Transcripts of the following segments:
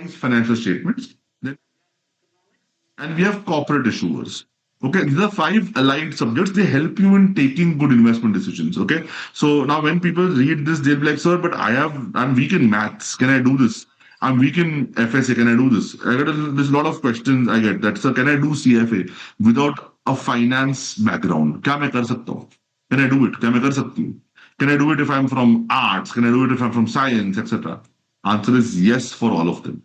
financial statements. Then and we have corporate issuers. Okay, these are five aligned subjects. They help you in taking good investment decisions. Okay, so now when people read this, they'll be like, "Sir, but I'm weak in maths. Can I do this? I'm weak in FSA. Can I do this?" There's a lot of questions I get that, "Sir, can I do CFA without a finance background? क्या मैं कर सकता हूँ? Can I do it? क्या मैं कर सकती हूँ? Can I do it if I'm from arts? Can I do it if I'm from science, etc.?" Answer is yes for all of them.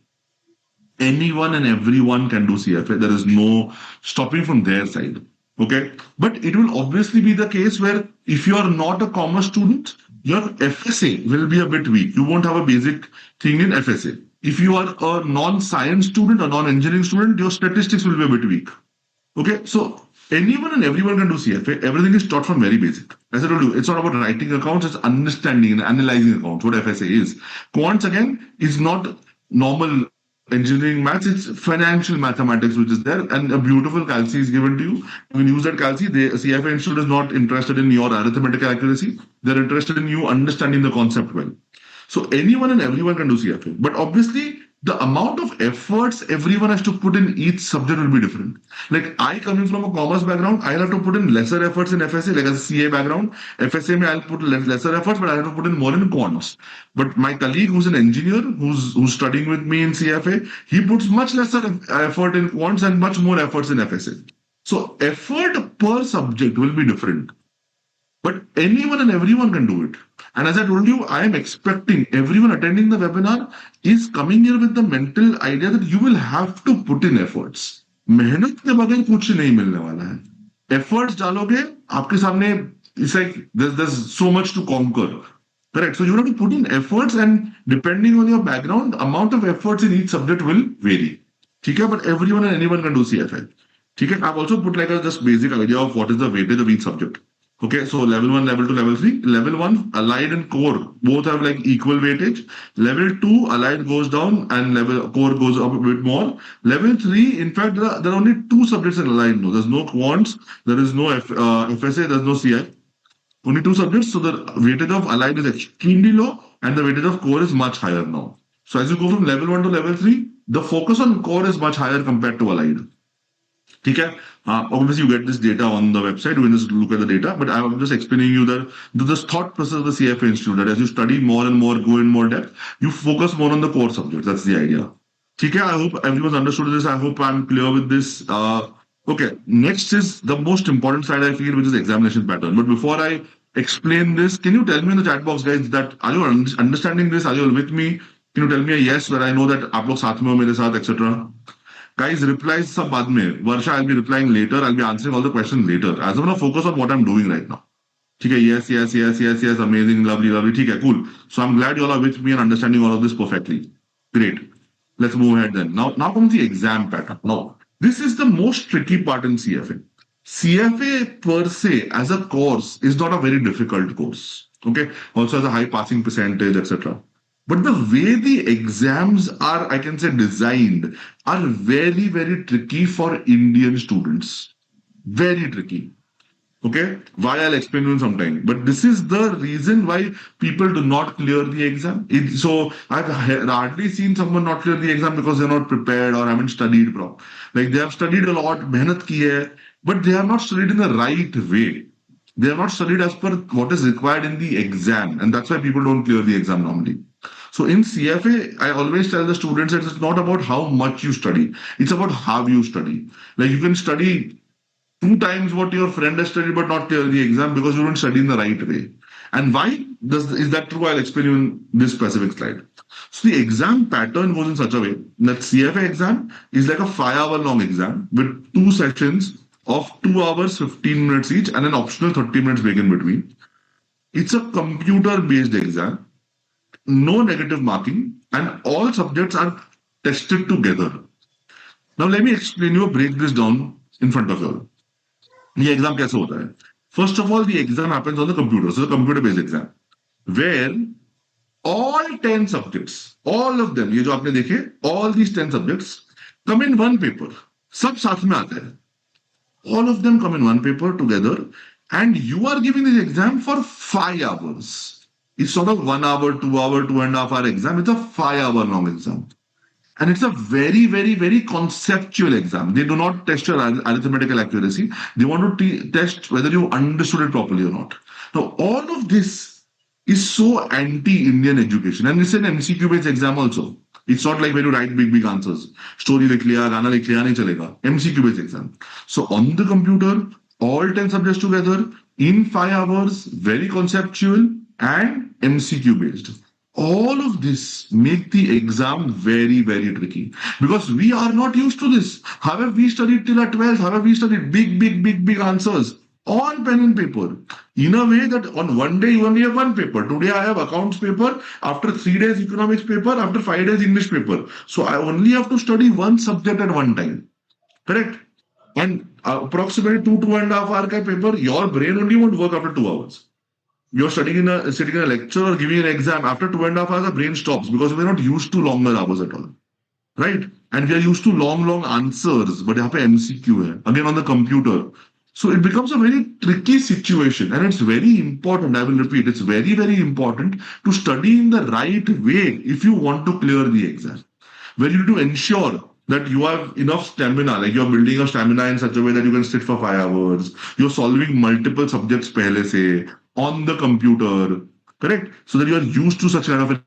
Anyone and everyone can do CFA. There is no stopping from their side. Okay. But it will obviously be the case where if you are not a commerce student, your FSA will be a bit weak. You won't have a basic thing in FSA. If you are a non-science student, a non-engineering student, your statistics will be a bit weak. Okay. So anyone and everyone can do CFA. Everything is taught from very basic. As I told you, it's not about writing accounts, it's understanding and analyzing accounts, what FSA is. Quants, again, is not normal engineering maths, it's financial mathematics which is there, and a beautiful calci is given to you. You can use that calci. The CFA institute is not interested in your arithmetical accuracy, they're interested in you understanding the concept well. So anyone and everyone can do CFA, but obviously the amount of efforts everyone has to put in each subject will be different. Like I coming from a commerce background, I'll have to put in lesser efforts in FSA, like as a CA background. FSA may I'll put lesser efforts, but I have to put in more in quants. But my colleague who's an engineer, who's studying with me in CFA, he puts much lesser effort in quants and much more efforts in FSA. So effort per subject will be different. But anyone and everyone can do it. And as I told you, I am expecting everyone attending the webinar is coming here with the mental idea that you will have to put in efforts. मेहनत के बगैर कुछ नहीं मिलने वाला है. Efforts डालोगे, आपके सामने it's like there's so much to conquer. Correct. So you have to put in efforts, and depending on your background, the amount of efforts in each subject will vary. Okay, but everyone and anyone can do CFA. Okay, I've also put like a just basic idea of what is the weightage of each subject. Okay, so level 1, level 2, level 3. Level 1, allied and core, both have like equal weightage. Level 2, allied goes down and level core goes up a bit more. Level 3, in fact, there are only two subjects in allied. No, there's no quants, there is no FSA, there's no CI. Only two subjects, so the weightage of allied is extremely low and the weightage of core is much higher now. So as you go from level 1 to level 3, the focus on core is much higher compared to allied. Okay. Obviously, you get this data on the website. You can just look at the data. But I'm just explaining you that this thought process of the CFA Institute, that as you study more and more, go in more depth, you focus more on the core subjects. That's the idea. Okay. I hope everyone's understood this. I hope I'm clear with this. Okay. Next is the most important side, I feel, which is the examination pattern. But before I explain this, can you tell me in the chat box, guys, that are you understanding this? Are you all with me? Can you tell me a yes, where I know that आप लोग साथ में हो मेरे साथ, etc. Guys, replies सब बाद में. Varsha, I'll be replying later. I'll be answering all the questions later. As I'm gonna focus on what I'm doing right now. Okay, yes, yes, yes, yes, yes, amazing, lovely, lovely. Okay, cool. So I'm glad you all are with me and understanding all of this perfectly. Great. Let's move ahead then. Now comes the exam pattern. Now, this is the most tricky part in CFA. CFA per se as a course is not a very difficult course. Okay, also has a high passing percentage, etc. But the way the exams are, I can say, designed are very, very tricky for Indian students. Very tricky. Okay, why I'll explain you sometime. But this is the reason why people do not clear the exam. So I've hardly seen someone not clear the exam because they're not prepared or haven't studied properly. Like they have studied a lot, mehnat ki hai, but they have not studied in the right way. They have not studied as per what is required in the exam, and that's why people don't clear the exam normally. So in CFA, I always tell the students that it's not about how much you study. It's about how you study. Like you can study 2 times what your friend has studied but not clear the exam because you don't study in the right way. And why is that true? I'll explain you in this specific slide. So the exam pattern goes in such a way that CFA exam is like a 5-hour long exam with 2 sessions of 2 hours, 15 minutes each and an optional 30 minutes break in between. It's a computer-based exam. No negative marking, and all subjects are tested together. Now let me explain you, break this down in front of you all. The exam कैसे होता है? First of all, the exam happens on the computer. So it's a computer-based exam, where all 10 subjects, all of them, ये जो आपने देखे, all these 10 subjects come in one paper. सब साथ में आते हैं. All of them come in one paper together, and you are giving this exam for 5 hours. It's not a 1 hour, 2 hour, 2.5 hour exam. It's a 5-hour long exam. And it's a very, very, very conceptual exam. They do not test your arithmetical accuracy. They want to test whether you understood it properly or not. Now, all of this is so anti-Indian education, and it's an MCQ-based exam also. It's not like when you write big, big answers. Story likh liya, गाना लिख लिया, नहीं चलेगा. MCQ-based exam. So on the computer, all 10 subjects together in 5 hours, very conceptual and MCQ-based. All of this make the exam very, very tricky because we are not used to this. How have we studied till at 12th? How have we studied big, big, big, big answers on pen and paper? In a way that on one day you only have one paper. Today I have accounts paper, after 3 days economics paper, after 5 days English paper. So I only have to study one subject at one time. Correct? And approximately 2.5 hour paper, your brain only won't work after 2 hours. You're studying sitting in a lecture or giving an exam. After 2.5 hours, the brain stops because we're not used to longer hours at all. Right? And we are used to long, long answers. But यहाँ पे MCQ है. Again on the computer. So it becomes a very tricky situation. And it's very important, I will repeat, it's very, very important to study in the right way if you want to clear the exam. Where you need to ensure that you have enough stamina, like you're building your stamina in such a way that you can sit for 5 hours. You're solving multiple subjects pehle se on the computer, correct? So that you are used to such kind of an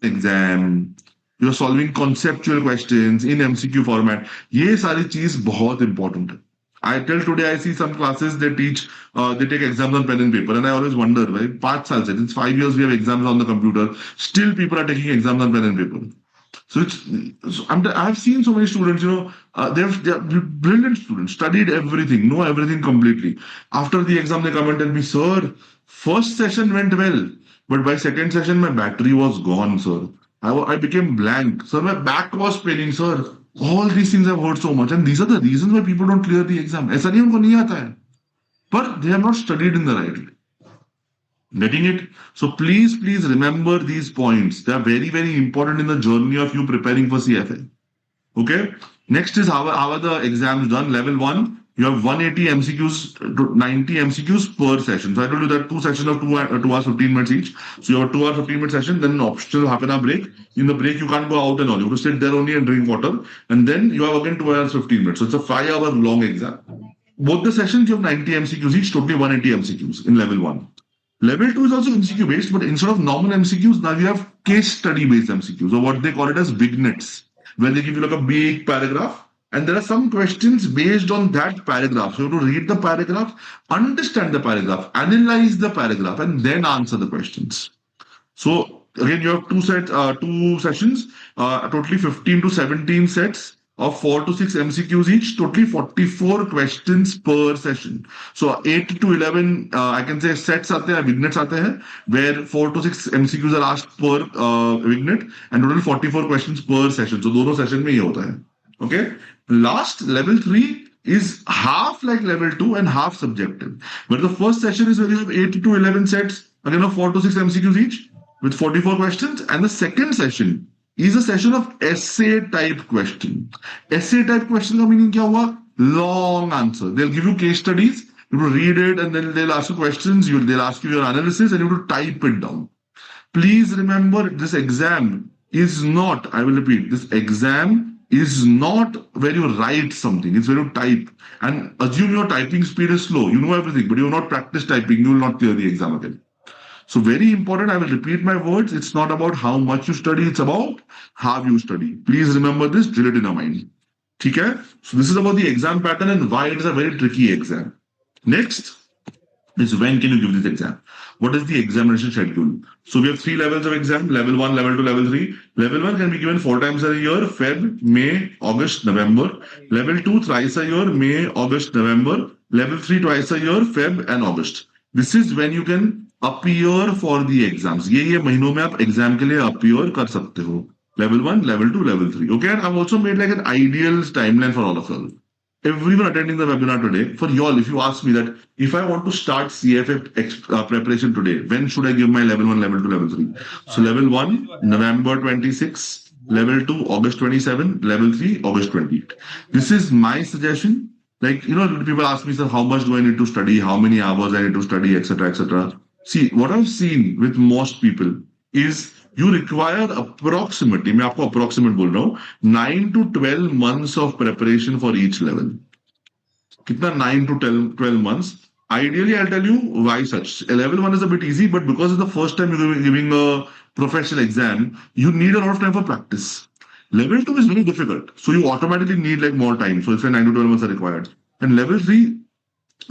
exam. You're solving conceptual questions in MCQ format. ये सारी चीज बहुत important है. I tell today I see some classes they teach, they take exams on pen and paper, and I always wonder, right? 5 साल से, since 5 years we have exams on the computer, still people are taking exams on pen and paper. So I've seen so many students, they're brilliant students, studied everything, know everything completely. After the exam, they come and tell me, sir, first session went well, but by second session, my battery was gone, sir. I became blank. Sir, my back was paining, sir. All these things I've heard so much. And these are the reasons why people don't clear the exam. ऐसा नहीं उनको नहीं आता है. But they have not studied in the right way. Getting it? So please, please remember these points. They are very, very important in the journey of you preparing for CFA. Okay? Next is how are the exams done? Level 1, you have 180 MCQs, 90 MCQs per session. So I told you that 2 sessions of 2 hours 15 minutes each. So you have 2 hour 15 minute session, then an optional half an hour break. In the break, you can't go out and all. You have to sit there only and drink water. And then you have again 2 hours 15 minutes. So it's a 5 hour long exam. Both the sessions, you have 90 MCQs each, totally 180 MCQs in level 1. Level 2 is also MCQ based, but instead of normal MCQs, now we have case study based MCQs, or what they call it as vignettes, where they give you like a big paragraph, and there are some questions based on that paragraph. So you have to read the paragraph, understand the paragraph, analyze the paragraph, and then answer the questions. So again, you have two sessions, totally 15 to 17 sets of 4 to 6 MCQs each, totally 44 questions per session. So 8 to 11, I can say sets aate hain, vignettes aate hain, where 4 to 6 MCQs are asked per vignette, and total 44 questions per session. So dono session mein ye hota hai. Okay? Last, level 3 is half like level 2 and half subjective. But the first session is where you have 8 to 11 sets, again of 4 to 6 MCQs each, with 44 questions, and the second session is a session of essay type question. Essay type question का meaning क्या हुआ? Long answer. They'll give you case studies, you have to read it, and then they'll ask you questions, they'll ask you your analysis, and you have to type it down. Please remember, this exam is not, I will repeat, this exam is not where you write something, it's where you type. And assume your typing speed is slow, you know everything, but you have not practiced typing, you will not clear the exam again. So very important, I will repeat my words. It's not about how much you study, it's about how you study. Please remember this, drill it in your mind. Okay? So this is about the exam pattern and why it is a very tricky exam. Next is when can you give this exam? What is the examination schedule? So we have 3 levels of exam, level 1, level 2, level 3. Level 1 can be given 4 times a year, Feb, May, August, November. Level 2, thrice a year, May, August, November. Level 3, twice a year, Feb and August. This is when you can appear for the exams. ये महीनों में आप exam के लिए appear कर सकते हो. Level 1, level 2, level 3. Okay, and I've also made like an ideal timeline for all of you. Everyone attending the webinar today, for y'all, if you ask me that if I want to start CFA preparation today, when should I give my level 1, level 2, level 3? So level 1, November 26, level 2, August 27, level 3, August 28. This is my suggestion. Like, people ask me, sir, how much do I need to study? How many hours I need to study, etc., etc. See, what I've seen with most people is you require approximately, मैं आपको approximate बोल रहा हूँ, 9 to 12 months of preparation for each level. कितना 9 to 12 months? Ideally, I'll tell you why such. Level 1 is a bit easy, but because it's the first time you're giving a professional exam, you need a lot of time for practice. Level 2 is very difficult. So you automatically need like more time. So it's a 9 to 12 months are required. And level 3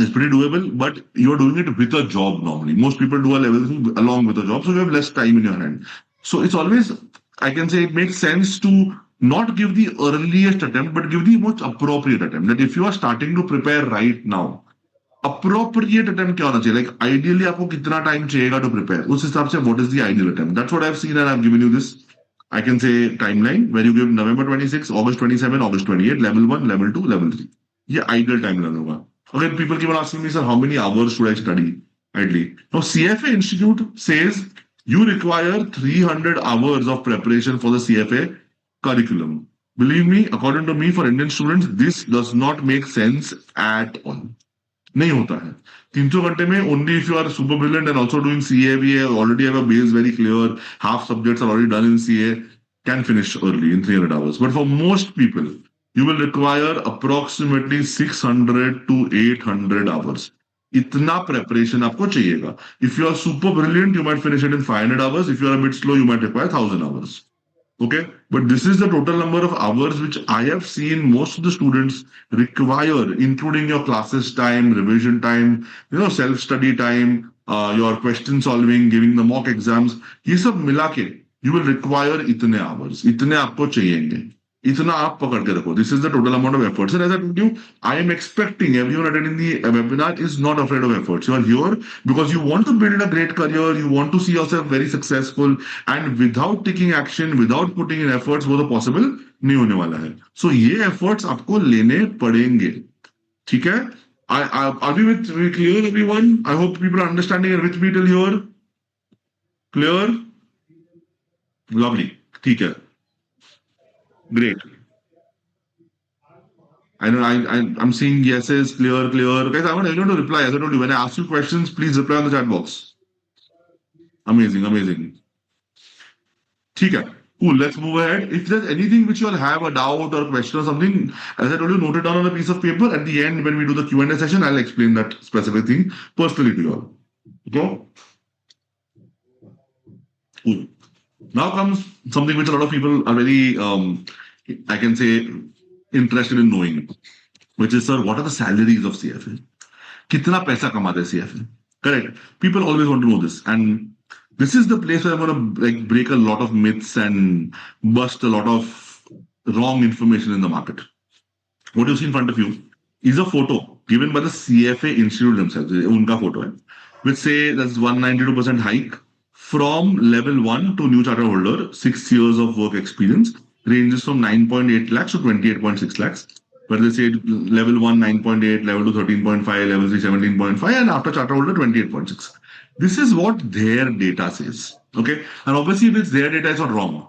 is pretty doable, but you're doing it with a job normally. Most people do a level 3 along with a job, so you have less time in your hand. So it's always, I can say, it makes sense to not give the earliest attempt, but give the most appropriate attempt. That if you are starting to prepare right now, appropriate attempt क्या होना चाहिए? Like ideally आपको कितना time चाहिएगा to prepare? उस हिसाब से what is the ideal attempt? That's what I've seen and I've given you this. I can say timeline where you give November 26, August 27, August 28, level 1, level 2, level 3. ये ideal timeline होगा. Again, people keep on asking me, sir, how many hours should I study ideally? Now, CFA Institute says you require 300 hours of preparation for the CFA curriculum. Believe me, according to me, for Indian students, this does not make sense at all. नहीं होता है 300 घंटे में only if you are super brilliant and also doing CA, we already have a base very clear, half subjects are already done in CA, can finish early in 300 hours. But for most people, you will require approximately 600 to 800 hours. इतना preparation आपको चाहिएगा. If you are super brilliant, you might finish it in 500 hours. If you are a bit slow, you might require 1000 hours. Okay, but this is the total number of hours which I have seen most of the students require, including your classes time, revision time, self-study time, your question solving, giving the mock exams. ये सब मिला के you will require इतने hours, इतने आपको चाहिएंगे. इतना आप पकड़ के रखो. This is the total amount of efforts. And as I told you, I am expecting everyone attending the webinar is not afraid of efforts. You are here because you want to build a great career, you want to see yourself very successful, and without taking action, without putting in efforts, वो तो possible नहीं होने वाला है. So ये efforts आपको लेने पड़ेंगे. ठीक है? Are we clear, everyone? I hope people are understanding and with me till here. Clear? Lovely. ठीक है. Great. I know I'm seeing yeses, clear. Guys, I want everyone to reply. As I told you, when I ask you questions, please reply on the chat box. Amazing. ठीक है. Cool. Let's move ahead. If there's anything which you all have a doubt or question or something, as I told you, note it down on a piece of paper. At the end, when we do the Q&A session, I'll explain that specific thing personally to you all. Okay? Cool. Now comes something which a lot of people are very, I can say, interested in knowing, which is, sir, what are the salaries of CFA? Kitna paisa kamate CFA? Correct. People always want to know this. And this is the place where I'm going to break a lot of myths and bust a lot of wrong information in the market. What you see in front of you is a photo given by the CFA Institute themselves. Unka photo hai, which say that's 192% hike from level 1 to new charter holder, 6 years of work experience, ranges from 9.8 lakhs to 28.6 lakhs. Where they say level 1, 9.8, level 2, 13.5, level 3, 17.5, and after charter holder, 28.6. This is what their data says. Okay. And obviously, if it's their data, it's not wrong.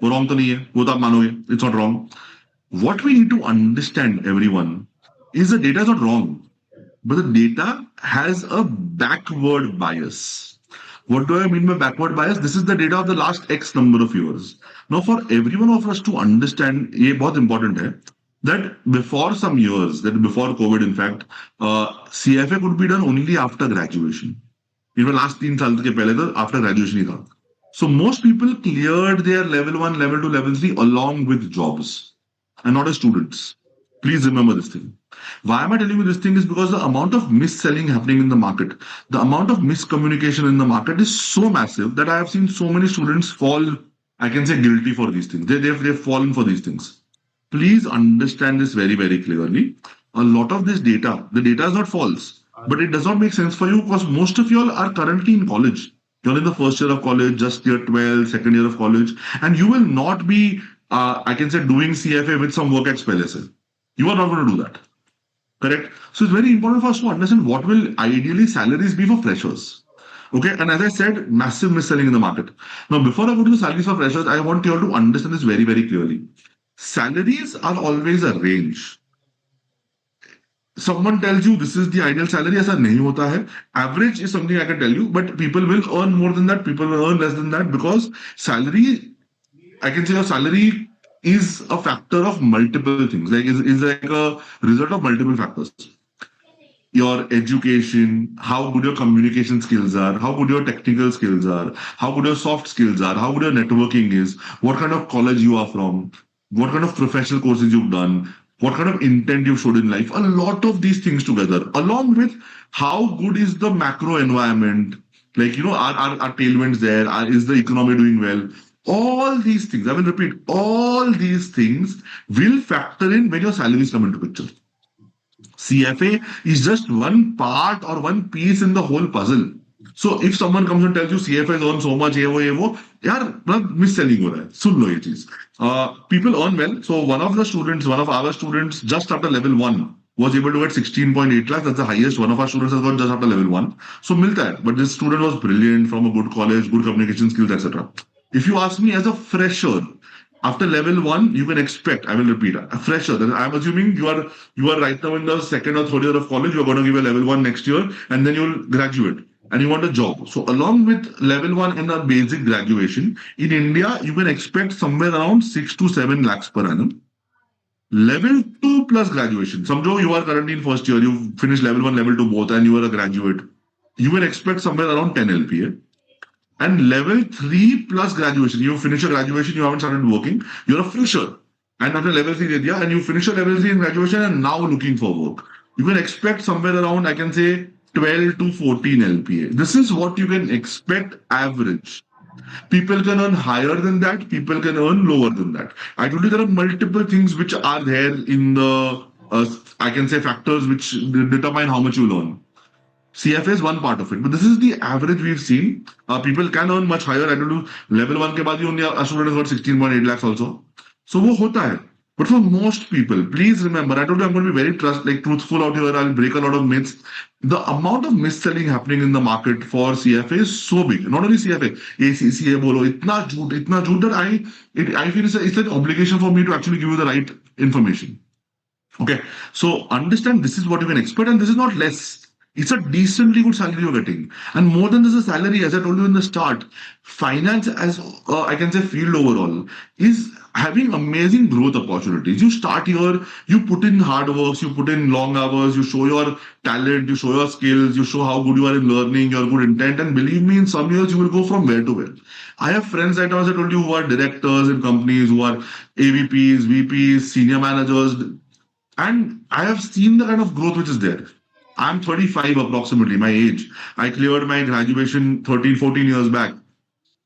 Wrong to nahi hai. Wo to aap manoge. It's not wrong. What we need to understand, everyone, is the data is not wrong. But the data has a backward bias. What do I mean by backward bias? This is the data of the last X number of years. Now, for everyone of us to understand, ये बहुत important है, that before some years, that before COVID, in fact, CFA could be done only after graduation. Even last 3 साल के पहले तो after graduation ही था. So most people cleared their level 1, level 2, level 3 along with jobs and not as students. Please remember this thing. Why am I telling you this thing is because the amount of mis-selling happening in the market, the amount of miscommunication in the market is so massive that I have seen so many students fall, I can say, guilty for these things. They've fallen for these things. Please understand this very, very clearly. A lot of this data, the data is not false, but it does not make sense for you because most of you all are currently in college. You're in the first year of college, just year 12, second year of college, and you will not be, I can say, doing CFA with some work at SPLSL. You are not going to do that. Correct? So it's very important for us to understand what will ideally salaries be for freshers. Okay, and as I said, massive mis-selling in the market. Now, before I go to the salaries for freshers, I want you all to understand this very, very clearly. Salaries are always a range. someone tells you this is the ideal salary, ऐसा नहीं होता है. Average is something I can tell you, but people will earn more than that, people will earn less than that, because salary, I can say your salary is a factor of multiple things. Like is like a result of multiple factors. Your education, how good your communication skills are, how good your technical skills are, how good your soft skills are, how good your networking is, what kind of college you are from, what kind of professional courses you've done, what kind of intent you've showed in life. A lot of these things together, along with how good is the macro environment, like, are tailwinds there? Is the economy doing well? All these things, I will repeat, all these things will factor in when your salaries come into picture. CFA is just one part or one piece in the whole puzzle. So if someone comes and tells you CFA is on so much, ये वो, यार मतलब mis-selling हो रहा है. सुन लो ये चीज. People earn well. So one of our students, just after level 1, was able to get 16.8 lakhs. That's the highest one of our students has got just after level 1. So milta hai. But this student was brilliant, from a good college, good communication skills, etc. If you ask me as a fresher, after level 1, you can expect, I will repeat, a fresher. I'm assuming you are right now in the second or third year of college, you're going to give a level 1 next year, and then you'll graduate and you want a job. So along with level 1 and a basic graduation, in India, you can expect somewhere around 6 to 7 lakhs per annum. Level 2 plus graduation. Somehow you are currently in first year, you finished level 1, level 2 both, and you are a graduate. You will expect somewhere around 10 LPA. And level 3 plus graduation. You finish your graduation, you haven't started working, you're a fresher. And after level 3 area, and you finish your level 3 in graduation and now looking for work. You can expect somewhere around, I can say, 12 to 14 LPA. This is what you can expect average. People can earn higher than that, people can earn lower than that. I told you there are multiple things which are there in the, I can say, factors which determine how much you earn. CFA is one part of it, but this is the average we've seen. People can earn much higher. I don't know, level 1 ke baad only a student has got 16.8 lakhs also. So wo hota hai. But for most people, please remember, I told you I'm going to be very truthful out here. I'll break a lot of myths. The amount of mis-selling happening in the market for CFA is so big. Not only CFA, ACCA bolo, itna jhoot that I feel it's an obligation for me to actually give you the right information. Okay, so understand this is what you can expect, and this is not less. It's a decently good salary you're getting. And more than this, a salary, as I told you in the start, finance as I can say field overall is having amazing growth opportunities. You start here, you put in hard works, you put in long hours, you show your talent, you show your skills, you show how good you are in learning, your good intent, and believe me, in some years you will go from where to where. I have friends right now, as I told you, who are directors in companies, who are AVPs, VPs, senior managers, and I have seen the kind of growth which is there. I'm 35 approximately, my age. I cleared my graduation 13, 14 years back.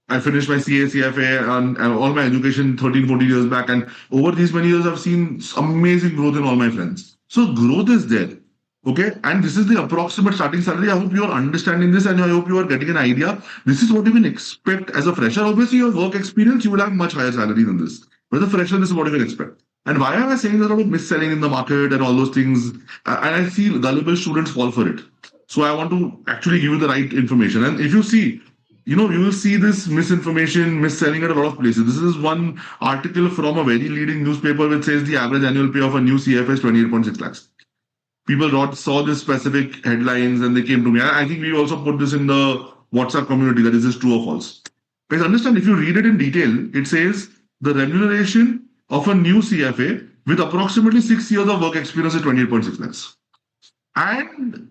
I finished my CA, CFA, and all my education 13, 14 years back. And over these many years, I've seen amazing growth in all my friends. So growth is there. Okay. And this is the approximate starting salary. I hope you are understanding this and I hope you are getting an idea. This is what you can expect as a fresher. Obviously, your work experience, you will have much higher salary than this. But as a fresher, this is what you can expect. And why am I saying there's a lot of mis-selling in the market and all those things? And I see gullible students fall for it. So I want to actually give you the right information. And if you see, you will see this misinformation, mis-selling at a lot of places. This is one article from a very leading newspaper which says the average annual pay of a new CFA is 28.6 lakhs. People saw this specific headlines and they came to me. I think we also put this in the WhatsApp community, that is this true or false. Guys, understand, if you read it in detail, it says the remuneration of a new CFA with approximately 6 years of work experience is 28.6 lakhs. And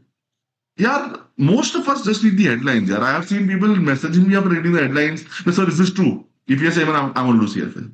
yeah, most of us just read the headlines. Yeah. I have seen people messaging me after reading the headlines. Sir, is this true? If yes, I want to do CFA.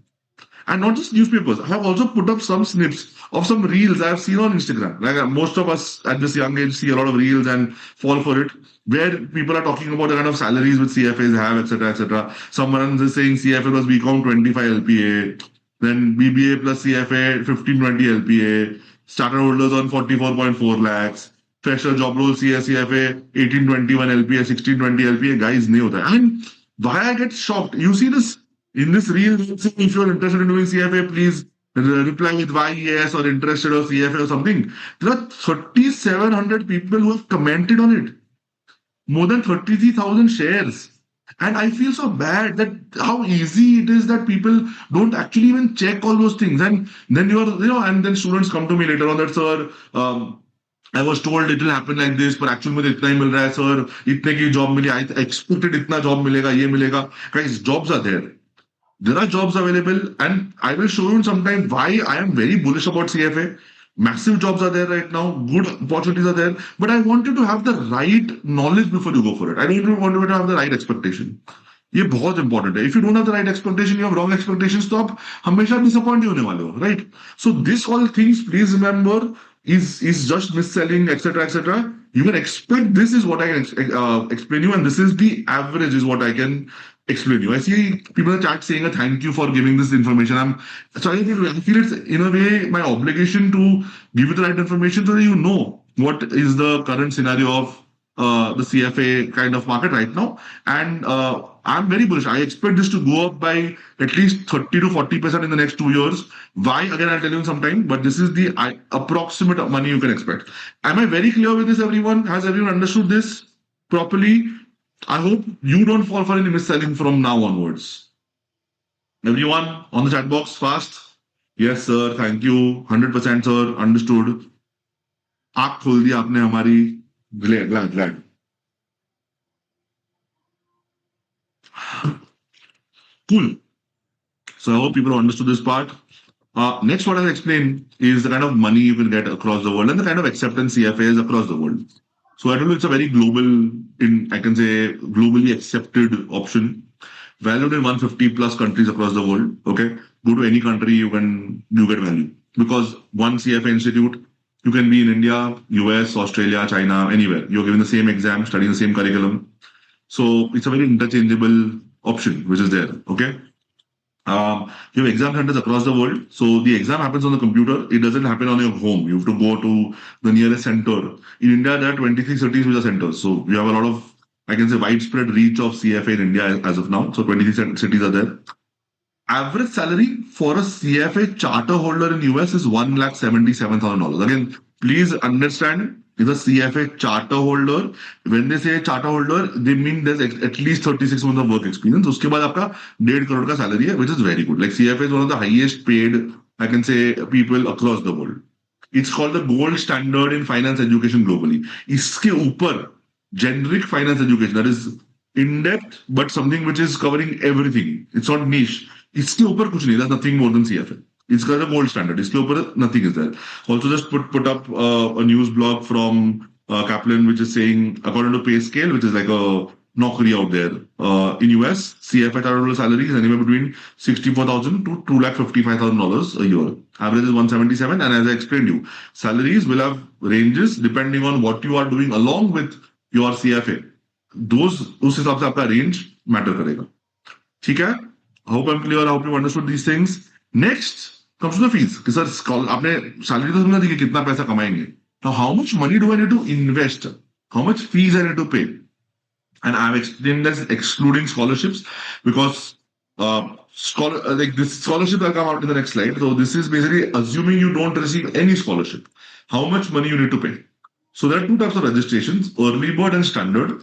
And not just newspapers. I have also put up some snips of some reels I have seen on Instagram. Like most of us at this young age see a lot of reels and fall for it, where people are talking about the kind of salaries which CFAs have, etc., etc. Someone is saying CFA plus BCom 25 LPA, then BBA plus CFA 1520 LPA, starter holders on 44.4 lakhs, fresher job role CFA 1821 LPA, 1620 LPA. Guys, nahi hota hai. And why I get shocked? You see this in this reel. If you're interested in doing CFA, please reply with yes or interested or CFA or something. There are 3,700 people who have commented on it. More than 33,000 shares. And I feel so bad that how easy it is that people don't actually even check all those things. And then and then students come to me later on that, sir, I was told it will happen like this, but actually मुझे इतना ही मिल रहा है sir, इतने की job milli, I expected इतना job मिलेगा, ये मिलेगा. Guys, jobs are there. There are jobs available, and I will show you in some time why I am very bullish about CFA. Massive jobs are there right now, good opportunities are there, but I want you to have the right knowledge before you go for it. I don't want you to have the right expectation. ये बहुत important है. If you don't have the right expectation, you have wrong expectations, तो आप हमेशा disappoint ही होने वाले हो, right? So this all things please remember is just mis-selling, etc., etc. You can expect this is what I can explain you, and this is the average is what I can explain you. I see people in the chat saying a thank you for giving this information. I feel it's in a way my obligation to give you the right information so that you know what is the current scenario of the CFA kind of market right now. And I'm very bullish. I expect this to go up by at least 30 to 40% in the next 2 years. Why? Again, I'll tell you in some time, but this is the approximate money you can expect. Am I very clear with this, everyone? Has everyone understood this properly? I hope you don't fall for any mis-selling from now onwards. Everyone on the chat box, fast. Yes, sir. Thank you. 100% sir. Understood. आँख खोल दी आपने हमारी. Glad. Cool. So I hope people understood this part. Next, what I'll explain is the kind of money you can get across the world and the kind of acceptance CFA is across the world. So I don't know, it's a very global, I can say, globally accepted option, valued in 150 plus countries across the world. Okay, go to any country, you get value because one CFA institute, you can be in India, US, Australia, China, anywhere. You're given the same exam, studying the same curriculum. So it's a very interchangeable option which is there. Okay. You have exam centers across the world. So the exam happens on the computer. It doesn't happen on your home. You have to go to the nearest center. In India, there are 23 cities which are centers. So you have a lot of, I can say, widespread reach of CFA in India as of now. So 23 cities are there. Average salary for a CFA charter holder in US is $1,77,000. Again, please understand, is a CFA charter holder. When they say charter holder, they mean there's at least 36 months of work experience. उसके बाद आपका 1.5 crore का salary है, which is very good. Like CFA is one of the highest paid, I can say, people across the world. It's called the gold standard in finance education globally. इसके ऊपर generic finance education, that is in depth, but something which is covering everything. It's not niche. इसके ऊपर कुछ नहीं. There's nothing more than CFA. It's got a gold standard. इसके ऊपर nothing is there. Also, just put up a news blog from Kaplan, which is saying, according to pay scale, which is like a Naukri out there, in US, CFA charter salary is anywhere between $64,000 to $255,000 a year. Average is 177, and as I explained you, salaries will have ranges depending on what you are doing along with your CFA. Those उस हिसाब से आपका range matter करेगा. ठीक है? I hope I'm clear. I hope you understood these things. Next comes to the fees. कि sir आपने salary तो समझा दी कि कितना पैसा कमाएंगे. Now, how much money do I need to invest? How much fees I need to pay? And I've explained this excluding scholarships because like this scholarship will come out in the next slide. So this is basically assuming you don't receive any scholarship. How much money you need to pay? So there are two types of registrations: early bird and standard.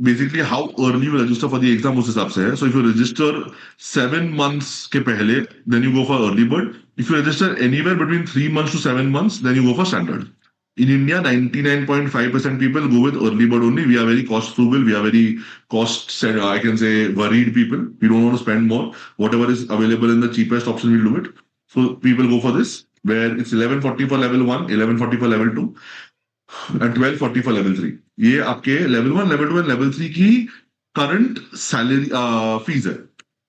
Basically, how early you register for the exam उस हिसाब से है. So if you register 7 months के पहले, then you go for early bird. If you register anywhere between 3 months to 7 months, then you go for standard. In India, 99.5% people go with early bird only. We are very cost frugal. We are very I can say, worried people. We don't want to spend more. Whatever is available in the cheapest option, we'll do it. So people go for this, where it's 1140 for level 1, 1140 for level 2. And 1240 for level 3. ये आपके level 1, level 2 and level 3 की current salary fees है.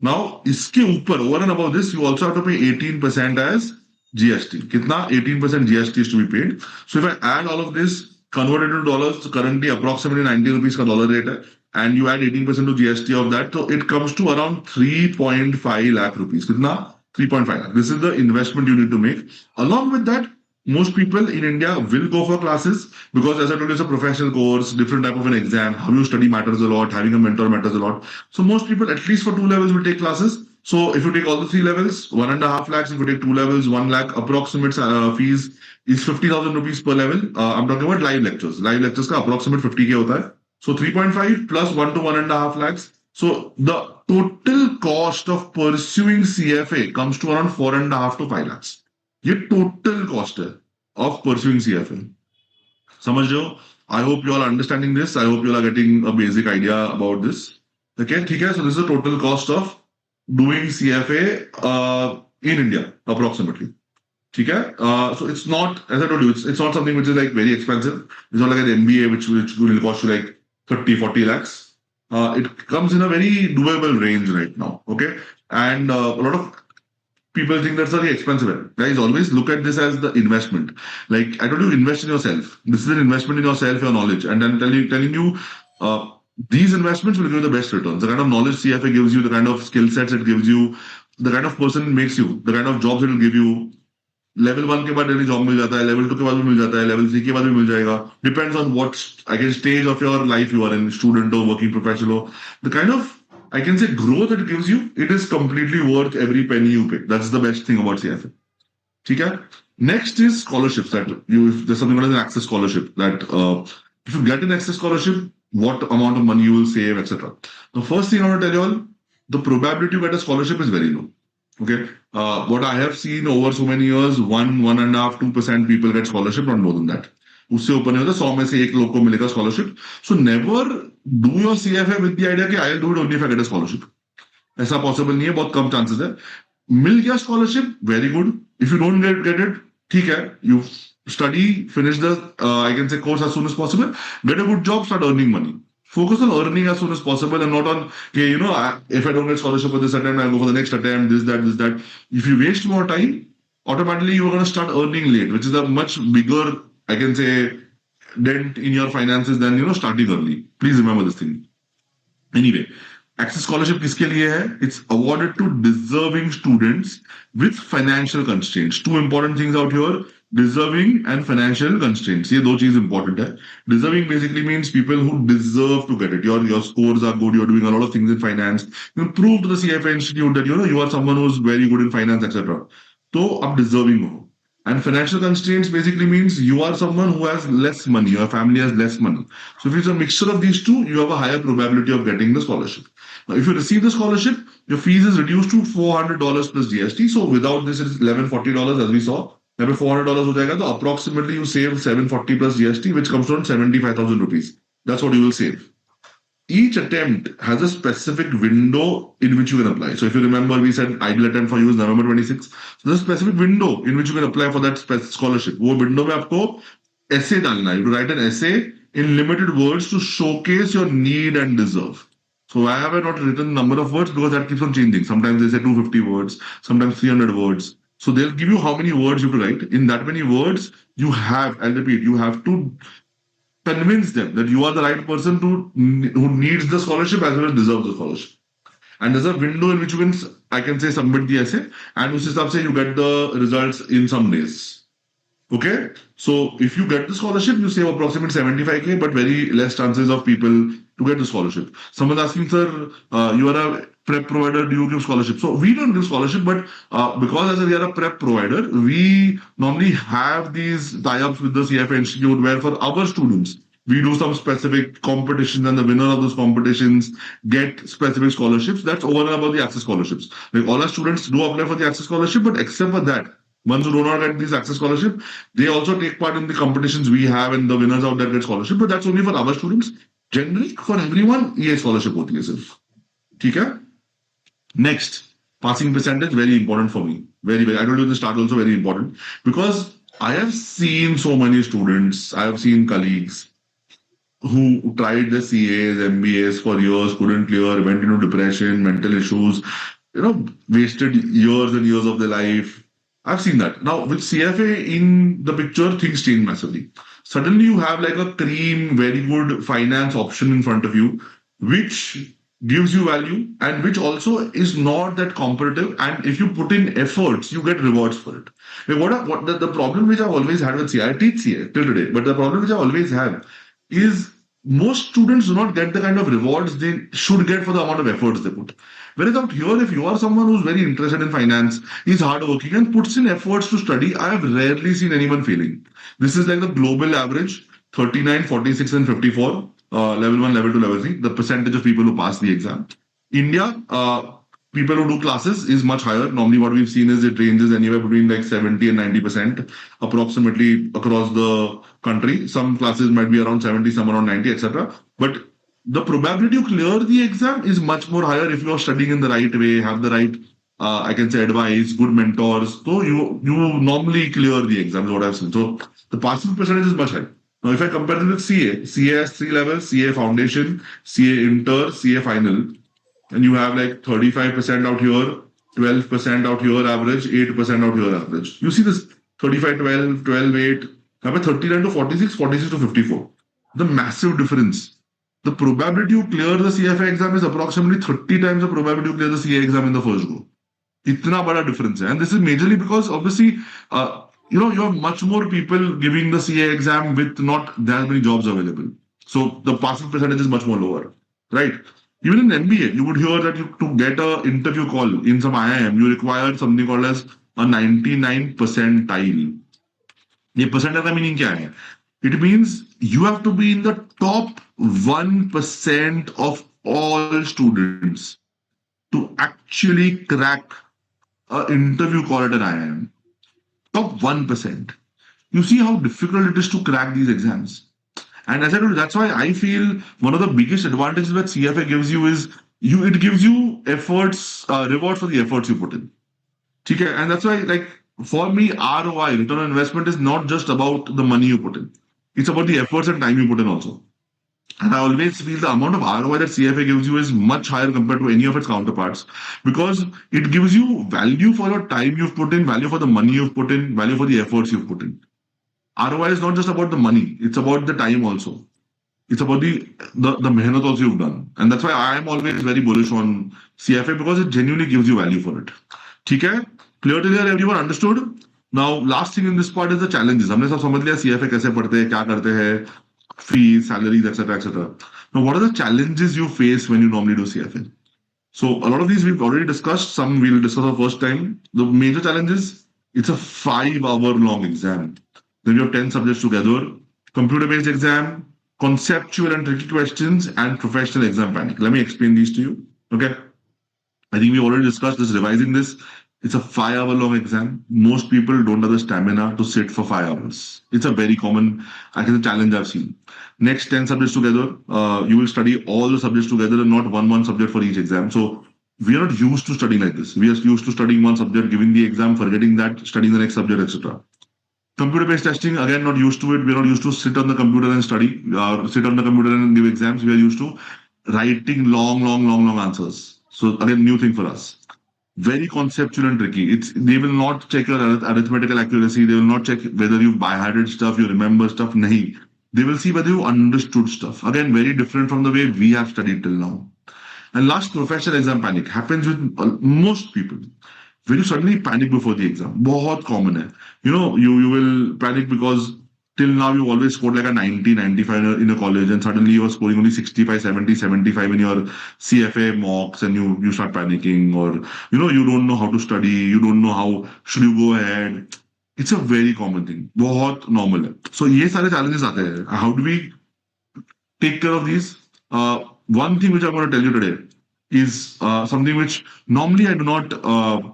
Now इसके ऊपर, over and above this, you also have to pay 18% as GST. कितना? 18% GST is to be paid. So if I add all of this, convert it to dollars, currently approximately 90 rupees का dollar rate है, and you add 18% to GST of that, so it comes to around 3.5 lakh rupees. कितना? 3.5 lakh. This is the investment you need to make. Along with that, most people in India will go for classes because, as I told you, it's a professional course, different type of an exam. How you study matters a lot. Having a mentor matters a lot. So most people, at least for 2 levels, will take classes. So if you take all the 3 levels, 1.5 lakhs. If you take 2 levels, 1 lakh. Approximate fees is 50,000 rupees per level. I'm talking about live lectures. Live lectures का approximate 50K होता है. So 3.5 plus 1 to 1.5 lakhs. So the total cost of pursuing CFA comes to around 4.5 to 5 lakhs. ये total cost है of pursuing CFA. समझ रहे हो? I hope you all are understanding this. I hope you all are getting a basic idea about this. Okay, ठीक है. So this is the total cost of doing CFA in India approximately. ठीक है. So it's not, as I told you, it's not something which is like very expensive. It's not like an MBA which will cost you like 30-40 lakhs. It comes in a very doable range right now. Okay, and a lot of people think that's very expensive. Guys, always look at this as the investment. Like I told you, invest in yourself. This is an investment in yourself, your knowledge, and then telling you these investments will give you the best returns. The kind of knowledge CFA gives you, the kind of skill sets it gives you, the kind of person it makes you, the kind of jobs it will give you. Level 1 के बाद daily job मिल जाता है, level 2 के बाद भी मिल जाता है, level 3 के बाद भी मिल जाएगा. Depends on what I can stage of your life you are in, student हो, वर्किंग प्रोफेशनल हो. The kind of I can say growth it gives you, it is completely worth every penny you pay. That's the best thing about CFA. Okay? Next is scholarships. That you, if there's something called an access scholarship. That if you get an access scholarship, what amount of money you will save, etc. The first thing I want to tell you all, the probability to get a scholarship is very low. Okay, what I have seen over so many years, 1.5-2% people get scholarship, not more than that. उससे ऊपर नहीं होता. 100 में से एक लोग को मिलेगा scholarship. So never do your CFA with the idea कि I will do it only if I get a scholarship. ऐसा पॉसिबल नहीं है, बहुत कम चांसेस है. मिल गया scholarship, very good. If you don't get it, ठीक है, you study, finish the I can say course as soon as possible, get a good job, start earning money. Focus on earning as soon as possible and not on, okay, if I don't get scholarship for this attempt, I'll go for the next attempt, this, that. If you waste more time, automatically you're going to start earning late, which is a much bigger, I can say, dent in your finances than, starting early. Please remember this thing. Anyway, access scholarship किसके लिए है? It's awarded to deserving students with financial constraints. Two important things out here: deserving and financial constraints. ये दो चीज important है. Deserving basically means people who deserve to get it. Your scores are good. You're doing a lot of things in finance. You prove to the CFA institute that you are someone who's very good in finance, etc. तो आप deserving हो. And financial constraints basically means you are someone who has less money, your family has less money. So if it's a mixture of these two, you have a higher probability of getting the scholarship. Now, if you receive the scholarship, your fees is reduced to $400 plus GST. So without this, it's $1140 as we saw. Now, $400 हो जाएगा, तो approximately you save 740 plus GST, which comes to around 75,000 rupees. That's what you will save. Each attempt has a specific window in which you can apply. So if you remember, we said ideal attempt for you is November 26th. So there's a specific window in which you can apply for that scholarship. वो window में आपको essay डालना है. You have to write an essay in limited words to showcase your need and deserve. So why have I not written the number of words? Because that keeps on changing. Sometimes they say 250 words, sometimes 300 words. So they'll give you how many words you have to write. In that many words, you have, I'll repeat, you have to convince them that you are the right person who needs the scholarship as well as deserves the scholarship. And there's a window in which you can, I can say, submit the essay, and उस हिसाब से you get the results in some days. Okay, so if you get the scholarship, you save approximately 75k, but very less chances of people to get the scholarship. Someone's asking, sir, you are a prep provider, do you give scholarship? So we don't give scholarship, but because as we are a prep provider, we normally have these tie-ups with the CFA Institute where for our students, we do some specific competitions and the winner of those competitions get specific scholarships. That's over and above the access scholarships. Like all our students do apply for the access scholarship, but except for that, ones who do not get these access scholarship, they also take part in the competitions we have and the winners out there get scholarship, but that's only for our students. Generally, for everyone, ये scholarship होती है सिर्फ. ठीक है? Next, passing percentage, very important for me. Very, very. I told you the start also very important because I have seen so many students, I have seen colleagues who tried the CAs, MBAs for years, couldn't clear, went into depression, mental issues, wasted years and years of their life. I've seen that. Now, with CFA in the picture, things change massively. Suddenly, you have like a cream, very good finance option in front of you, which gives you value and which also is not that competitive. And if you put in efforts, you get rewards for it. Like the problem which I've always had with CA, I teach CA till today, but the problem which I always have is most students do not get the kind of rewards they should get for the amount of efforts they put. Whereas out here, if you are someone who's very interested in finance, is hardworking and puts in efforts to study, I have rarely seen anyone failing. This is like the global average, 39, 46 and 54, level 1, level 2, level 3, the percentage of people who pass the exam. India, people who do classes is much higher. Normally what we've seen is it ranges anywhere between like 70 and 90% approximately across the country. Some classes might be around 70, some around 90, etc. But the probability to clear the exam is much more higher if you are studying in the right way, have the right, I can say, advice, good mentors. So you normally clear the exam, is what I've seen. So the passing percentage is much higher. Now, if I compare it with CA has three levels: CA Foundation, CA Inter, CA Final, and you have like 35% out here, 12% out here average, 8% out here average. You see this 35, 12, 12, 8, 39 to 46, 46 to 54. The massive difference. The probability you clear the CFA exam is approximately 30 times the probability you clear the CA exam in the first go. इतना बड़ा difference है. And this is majorly because obviously, you have much more people giving the CA exam with not that many jobs available. So the passing percentage is much more lower, right? Even in MBA, you would hear that to get an interview call in some IIM, you require something called as a 99 percentile. ये percentile का meaning क्या है? It means you have to be in the top 1% of all students to actually crack an interview call at an IIM. Top 1%. You see how difficult it is to crack these exams. And as I told you, that's why I feel one of the biggest advantages that CFA gives you is it gives you efforts, reward for the efforts you put in. Okay? And that's why, like, for me, ROI, return on investment, is not just about the money you put in. It's about the efforts and time you put in also. And I always feel the amount of ROI that CFA gives you is much higher compared to any of its counterparts, because it gives you value for your time you've put in, value for the money you've put in, value for the efforts you've put in. ROI is not just about the money, it's about the time also. It's about the mehnat also you've done. And that's why I am always very bullish on CFA, because it genuinely gives you value for it. Okay? Clear till here, everyone understood? Now, last thing in this part is the challenges. हमने सब समझ लिया CFA कैसे पढ़ते हैं, क्या करते हैं, fees, salaries, etc., etc. Now, what are the challenges you face when you normally do CFA? So, a lot of these we've already discussed. Some we'll discuss the first time. The major challenge is it's a 5-hour long exam. Then you have 10 subjects together, computer-based exam, conceptual and tricky questions, and professional exam panic. Let me explain these to you. Okay. I think we already discussed this, revising this. It's a 5-hour long exam. Most people don't have the stamina to sit for 5 hours. It's a very common, I think, challenge I've seen. Next 10 subjects together, you will study all the subjects together and not one subject for each exam. So we are not used to studying like this. We are used to studying one subject, giving the exam, forgetting that, studying the next subject, etc. Computer-based testing, again, not used to it. We're not used to sit on the computer and study, or sit on the computer and give exams. We are used to writing long answers. So again, new thing for us. Very conceptual and tricky. They will not check your arithmetical accuracy. They will not check whether you've by-hearted stuff, you remember stuff. Nahi. They will see whether you understood stuff. Again, very different from the way we have studied till now. And last, professional exam panic happens with most people. When you suddenly panic before the exam, बहुत common hai. You will panic because till now you always scored like a 90, 95 in a college, and suddenly you are scoring only 65, 70, 75 in your CFA mocks, and you start panicking, or you don't know how to study, you don't know how should you go ahead. It's a very common thing. बहुत normal है. So ये सारे challenges आते हैं. How do we take care of these? One thing which I'm going to tell you today is something which normally I do not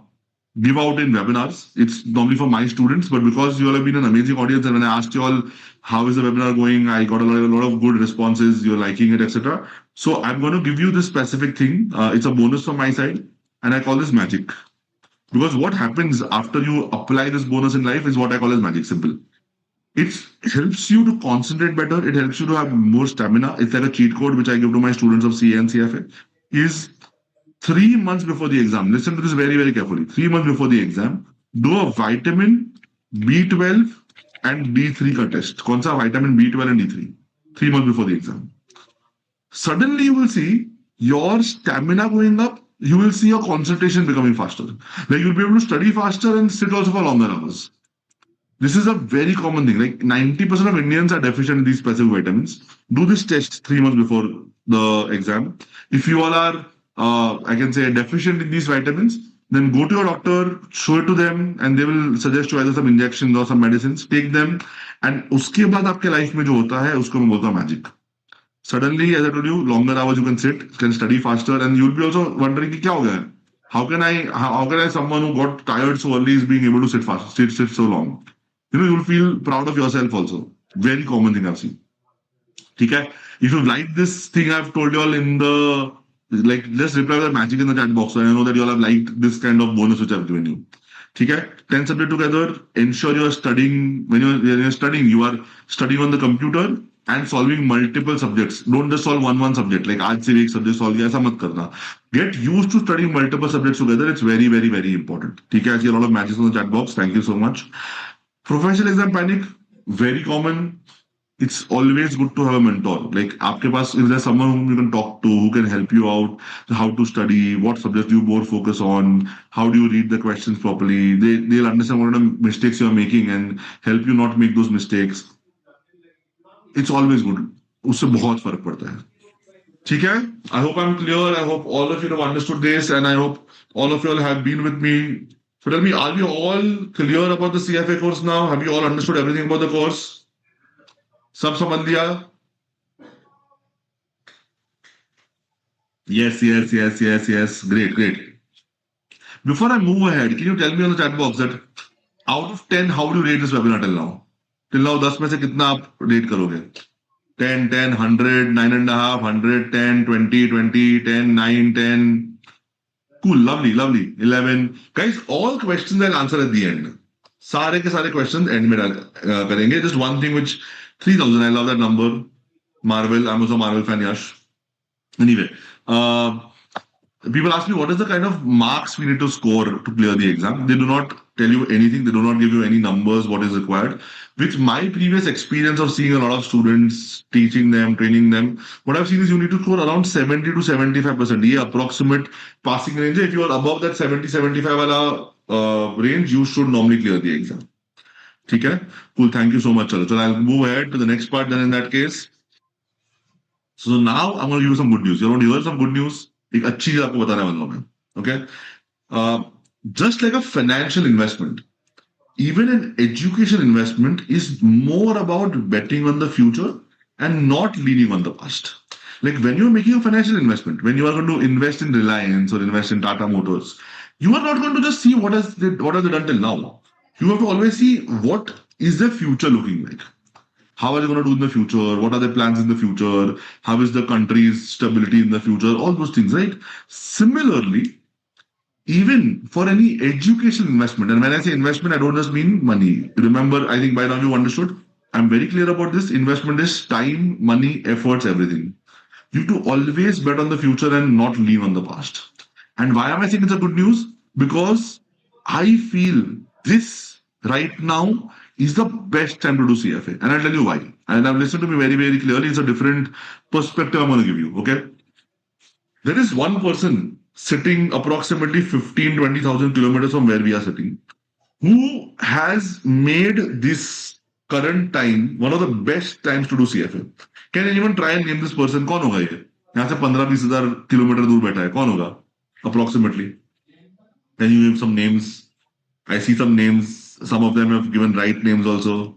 give out in webinars. It's normally for my students, but because you all have been an amazing audience, and when I asked you all how is the webinar going, I got a lot of good responses. You're liking it, etc. So I'm going to give you this specific thing. It's a bonus from my side, and I call this magic. Because what happens after you apply this bonus in life is what I call as magic. Simple. It helps you to concentrate better. It helps you to have more stamina. It's like a cheat code which I give to my students of CA and CFA. Is 3 months before the exam, listen to this very, very carefully. 3 months before the exam, do a vitamin B12 and D3 ka test. कौन सा vitamin B12 and D3? 3 months before the exam. Suddenly you will see your stamina going up. You will see your concentration becoming faster. Like you'll be able to study faster and sit also for longer hours. This is a very common thing. Like 90% of Indians are deficient in these specific vitamins. Do this test 3 months before the exam. If you all are I can say deficient in these vitamins, then go to your doctor, show it to them, and they will suggest you either some injections or some medicines. Take them, and उसके बाद आपके life में जो होता है उसको मैं बोलता हूँ magic. Suddenly, as I told you, longer hours you can sit, can study faster, and you'll be also wondering कि क्या हो गया है? How can I someone who got tired so early is being able to sit fast, sit so long? You'll feel proud of yourself also. Very common thing I've seen. Okay? If you like this thing I've told you all in the like, just reply with magic in the chat box. So I know that you all have liked this kind of bonus which I've given you. Okay? 10 subject together. Ensure you are studying. When you're studying, you are studying on the computer and solving multiple subjects. Don't just solve one subject. Like आज से एक subject solve किया ऐसा मत करना. Get used to studying multiple subjects together. It's very, very, very important. Okay? I see a lot of matches on the chat box. Thank you so much. Professional exam panic, very common. It's always good to have a mentor. Like, आपके पास, if there's someone whom you can talk to, who can help you out, how to study, what subject you more focus on, how do you read the questions properly. They'll understand what are the mistakes you're making and help you not make those mistakes. It's always good. उससे बहुत फर्क पड़ता है. ठीक है? I hope I'm clear. I hope all of you have understood this, and I hope all of you all have been with me. So tell me, are we all clear about the CFA course now? Have you all understood everything about the course? सब समझ लिया? Yes, yes, yes, yes, yes. Great, great. Before I move ahead, can you tell me on the chat box that out of 10, how do you rate this webinar till now? Till now, 10 में से कितना आप rate करोगे? 10, 10, 100, 9.5, 100, 10, 20, 20, 10, 9, 10. Cool, lovely, lovely. 11. Guys, all questions I'll answer at the end. सारे के सारे questions end में करेंगे. Just one thing which 3,000, I love that number. Marvel, I'm also a Marvel fan, Yash. Anyway, people ask me what is the kind of marks we need to score to clear the exam. They do not tell you anything. They do not give you any numbers, what is required. With my previous experience of seeing a lot of students, teaching them, training them, what I've seen is you need to score around 70 to 75%. Yeah, approximate passing range. If you are above that 70-75 range, you should normally clear the exam. Okay? Cool. Thank you so much. So I'll move ahead to the next part then in that case. So now I'm going to give you some good news. You want to hear some good news? एक अच्छी चीज आपको बताने वाला हूं मैं. Okay? Just like a financial investment, even an education investment is more about betting on the future and not leaning on the past. Like when you're making a financial investment, when you are going to invest in Reliance or invest in Tata Motors, you are not going to just see what have they done till now. You have to always see what is the future looking like. How are they going to do in the future? What are their plans in the future? How is the country's stability in the future? All those things, right? Similarly, even for any education investment, and when I say investment, I don't just mean money. Remember, I think by now you understood. I'm very clear about this. Investment is time, money, efforts, everything. You have to always bet on the future and not lean on the past. And why am I saying it's a good news? Because I feel this right now is the best time to do CFA. And I'll tell you why. And I've listened to me very, very clearly. It's a different perspective I'm going to give you. Okay. There is one person sitting approximately 15, 20,000 kilometers from where we are sitting, who has made this current time one of the best times to do CFA. Can anyone try and name this person? कौन होगा ये? यहाँ से 15-20 हजार kilometre दूर बैठा है. कौन होगा? Approximately. Can you give some names? I see some names. Some of them have given right names also.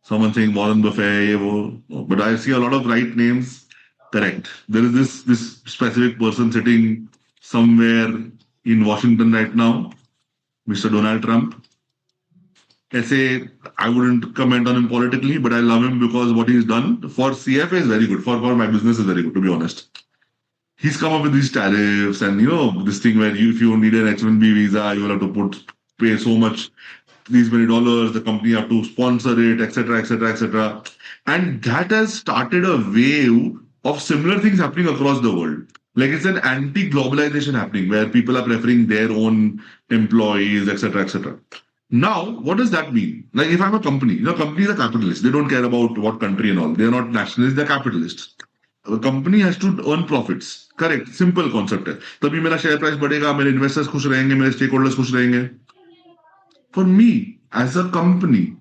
Someone saying Warren Buffett, but I see a lot of right names. Correct. There is this specific person sitting somewhere in Washington right now, Mr. Donald Trump. I wouldn't comment on him politically, but I love him because what he's done for CFA is very good. For my business is very good, to be honest. He's come up with these tariffs and this thing where if you need an H-1B visa, you will have to pay so much, these many dollars, the company have to sponsor it, etc., etc., etc. And that has started a wave of similar things happening across the world. Like it's an anti-globalization happening where people are preferring their own employees, etc., etc. Now, what does that mean? Like if I'm a company, companies are capitalists. They don't care about what country and all. They're not nationalists, they're capitalists. A company has to earn profits. Correct. Simple concept है. तभी मेरा share price बढ़ेगा, मेरे investors खुश रहेंगे, मेरे stakeholders खुश रहेंगे. For me, as a company,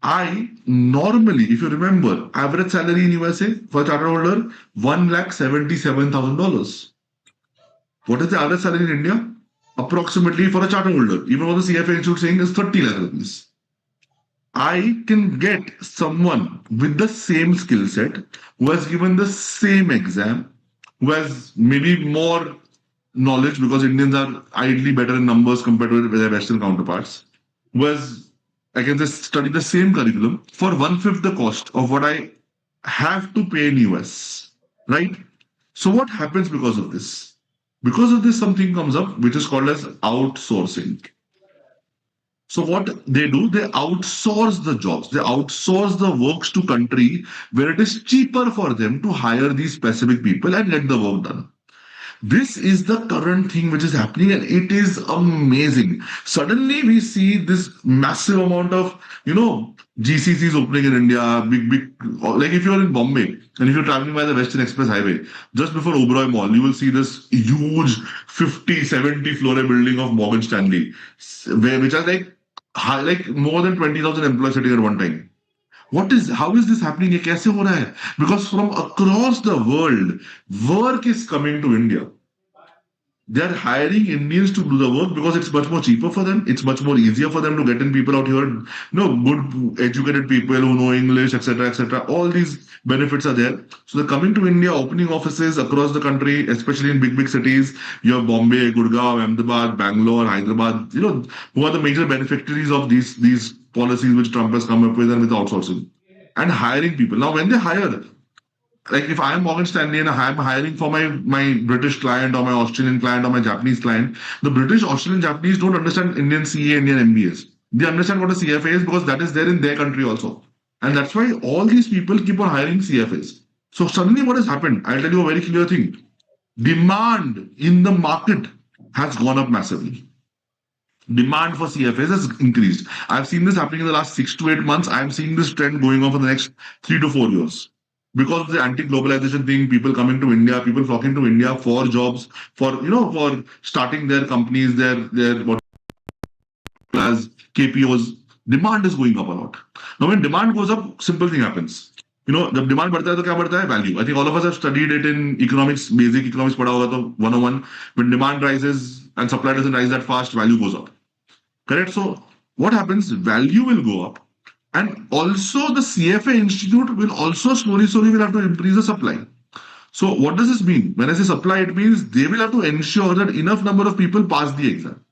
I normally, if you remember, average salary in USA for a charter holder, $1,77,000. What is the average salary in India? Approximately for a charter holder, even what the CFA Institute saying is 30 lakh rupees. I can get someone with the same skill set, who has given the same exam, who has maybe more knowledge because Indians are ideally better in numbers compared with their Western counterparts, who has I can just study the same curriculum for one fifth the cost of what I have to pay in US, right? So what happens because of this? Because of this, something comes up which is called as outsourcing. So what they do, they outsource the jobs, they outsource the works to country where it is cheaper for them to hire these specific people and get the work done. This is the current thing which is happening, and it is amazing. Suddenly, we see this massive amount of, GCCs opening in India, big, like if you're in Bombay and if you're traveling by the Western Express Highway, just before Oberoi Mall, you will see this huge 50, 70 floor building of Morgan Stanley, which are like, like more than 20,000 employees sitting at one time. How is this happening? ये कैसे हो रहा है? Because from across the world, work is coming to India. They're hiring Indians to do the work because it's much more cheaper for them. It's much more easier for them to get in people out here. Good educated people who know English, etc., etc. All these benefits are there. So they're coming to India, opening offices across the country, especially in big cities. You have Bombay, Gurgaon, Ahmedabad, Bangalore, Hyderabad. Who are the major beneficiaries of these policies which Trump has come up with and with outsourcing and hiring people. Now, when they hire, like if I'm Morgan Stanley and I'm hiring for my British client or my Australian client or my Japanese client, the British, Australian, Japanese don't understand Indian CA, Indian MBAs. They understand what a CFA is because that is there in their country also. And that's why all these people keep on hiring CFAs. So suddenly what has happened? I'll tell you a very clear thing. Demand in the market has gone up massively. Demand for CFAs has increased. I've seen this happening in the last 6 to 8 months. I'm seeing this trend going on for the next 3 to 4 years because of the anti-globalization thing, people coming to India, people flocking to India for jobs, for starting their companies, their what as KPOs. Demand is going up a lot. Now, when demand goes up, simple thing happens. जब demand बढ़ता है तो क्या बढ़ता है? Value. I think all of us have studied it in economics, basic economics पढ़ा होगा तो 101. When demand rises and supply doesn't rise that fast, value goes up. Correct? So what happens? Value will go up. And also the CFA Institute will also slowly will have to increase the supply. So what does this mean? When I say supply, it means they will have to ensure that enough number of people pass the exam.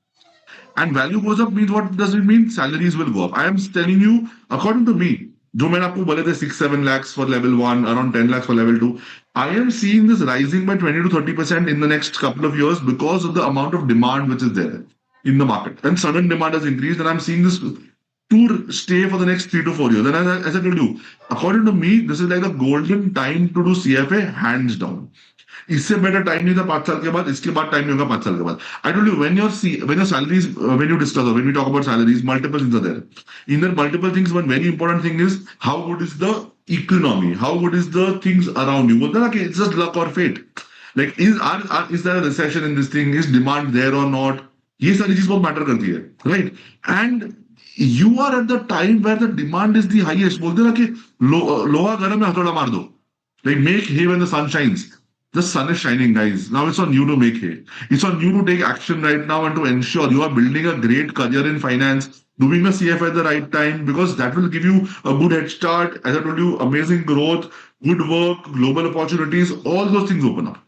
And value goes up means what does it mean? Salaries will go up. I am telling you, according to me, जो मैंने आपको बोले थे 6-7 lakhs for level 1, around 10 lakhs for level 2, I am seeing this rising by 20 to 30% in the next couple of years because of the amount of demand which is there in the market. And sudden demand has increased, and I'm seeing this to stay for the next 3 to 4 years. And as I told you, according to me, this is like the golden time to do CFA, hands down. इससे better time नहीं था 5 साल के बाद, इसके बाद time नहीं होगा 5 साल के बाद. I told you when your salaries, when you discuss or when we talk about salaries, multiple things are there. In there, multiple things. One very important thing is how good is the economy, how good is the things around you. बोलते ना कि it's just luck or fate. Like is there a recession in this thing? Is demand there or not? ये सारी चीज बहुत matter करती है, right? And you are at the time where the demand is the highest. बोलते ना कि लोहा गर्म है हथौड़ा मार दो. Like make hay when the sun shines. The sun is shining, guys. Now it's on you to make hay. It's on you to take action right now and to ensure you are building a great career in finance, doing a CFA at the right time, because that will give you a good head start. As I told you, amazing growth, good work, global opportunities, all those things open up.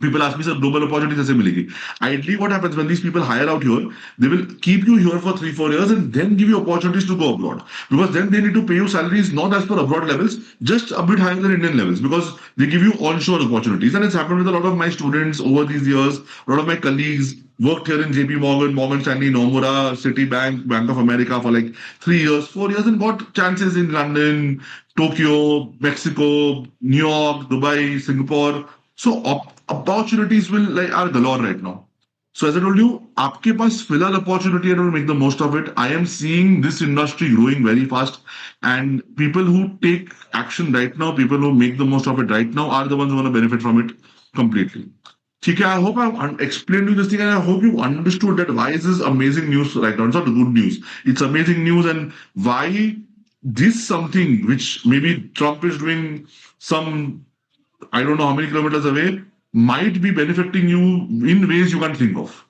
People ask me, sir, global opportunities kaise milegi? Ideally, what happens when these people hire out here, they will keep you here for 3-4 years and then give you opportunities to go abroad. Because then they need to pay you salaries not as per abroad levels, just a bit higher than Indian levels, because they give you onshore opportunities. And it's happened with a lot of my students over these years. A lot of my colleagues worked here in JP Morgan, Morgan Stanley, Nomura, Citibank, Bank of America for like 3 years, 4 years, and got chances in London, Tokyo, Mexico, New York, Dubai, Singapore. So opportunities are galore right now. So as I told you, आपके पास फिलहाल opportunity and to make the most of it. I am seeing this industry growing very fast, and people who take action right now, people who make the most of it right now, are the ones who are going to benefit from it completely. Okay, I hope I've explained you this thing, and I hope you understood that why is this amazing news right now. It's not good news. It's amazing news, and why this something which maybe Trump is doing some, I don't know how many kilometers away, might be benefiting you in ways you can't think of.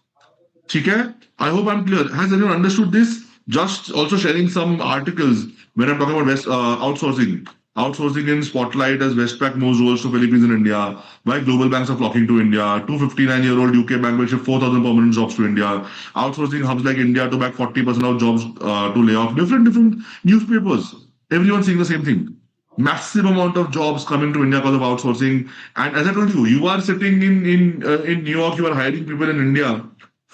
Okay? I hope I'm clear. Has anyone understood this? Just also sharing some articles when I'm talking about outsourcing. Outsourcing in spotlight as Westpac moves roles to Philippines and India. Why global banks are flocking to India. 259-year-old UK bank will shift 4,000 permanent jobs to India. Outsourcing hubs like India to back 40% of jobs to lay off. Different newspapers. Everyone's saying the same thing. Massive amount of jobs coming to India because of outsourcing. And as I told you, you are sitting in New York. You are hiring people in India